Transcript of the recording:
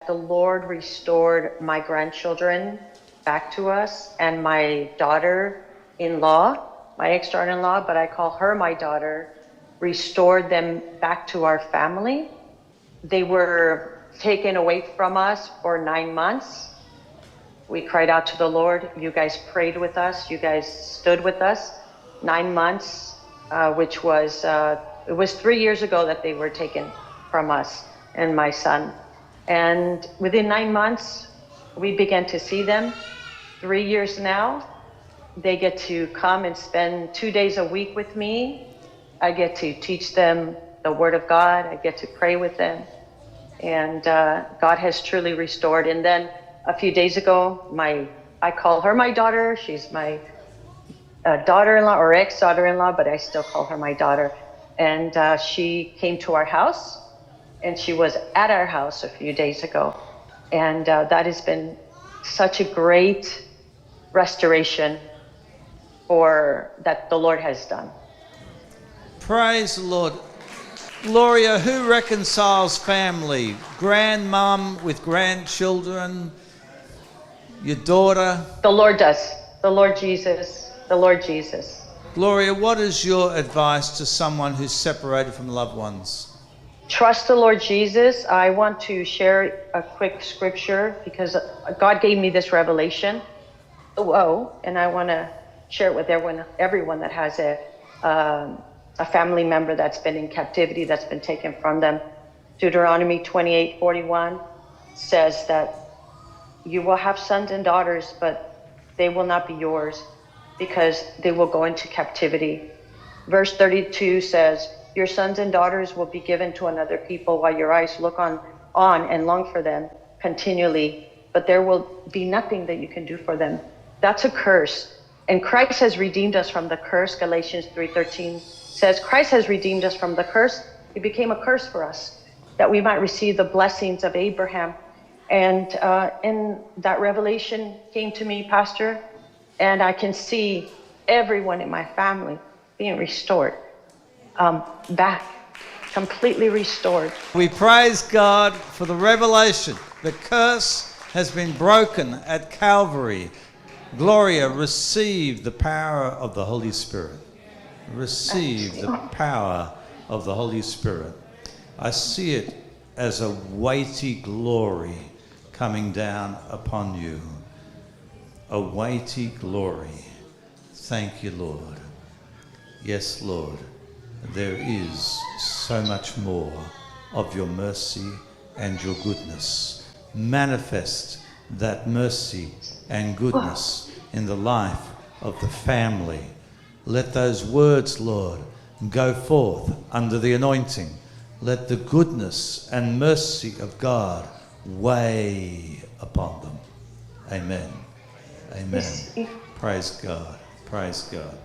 The Lord restored my grandchildren back to us, and my daughter-in-law, my ex-daughter-in-law, but I call her my daughter, restored them back to our family. They were taken away from us for 9 months. We cried out to the Lord. You guys prayed with us. You guys stood with us. 9 months, which was, it was 3 years ago that they were taken from us and my son. And within 9 months, we began to see them. 3 years now, they get to come and spend 2 days a week with me. I get to teach them the Word of God. I get to pray with them. And God has truly restored. And then a few days ago, I call her my daughter. She's my daughter-in-law or ex-daughter-in-law, but I still call her my daughter. And she came to our house, and she was at our house a few days ago. And that has been such a great restoration that the Lord has done. Praise the Lord. Gloria, who reconciles family? Grandmum with grandchildren? Your daughter? The Lord does. The Lord Jesus. The Lord Jesus. Gloria, what is your advice to someone who's separated from loved ones? Trust the Lord Jesus. I want to share a quick scripture because God gave me this revelation. And I want to share it with everyone that has a family member that's been in captivity, that's been taken from them. Deuteronomy 28:41 says that you will have sons and daughters, but they will not be yours because they will go into captivity. Verse 32 says, your sons and daughters will be given to another people while your eyes look on and long for them continually, but there will be nothing that you can do for them. That's a curse. And Christ has redeemed us from the curse. Galatians 3:13 says Christ has redeemed us from the curse. He became a curse for us that we might receive the blessings of Abraham. And that revelation came to me, Pastor, and I can see everyone in my family being restored, back, completely restored. We praise God for the revelation. The curse has been broken at Calvary. Gloria, receive the power of the Holy Spirit. Receive the power of the Holy Spirit. I see it as a weighty glory coming down upon you. A weighty glory. Thank you, Lord. Yes, Lord. There is so much more of your mercy and your goodness. Manifest that mercy and goodness in the life of the family. Let those words, Lord, go forth under the anointing. Let the goodness and mercy of God weigh upon them. Amen. Amen. Praise God. Praise God.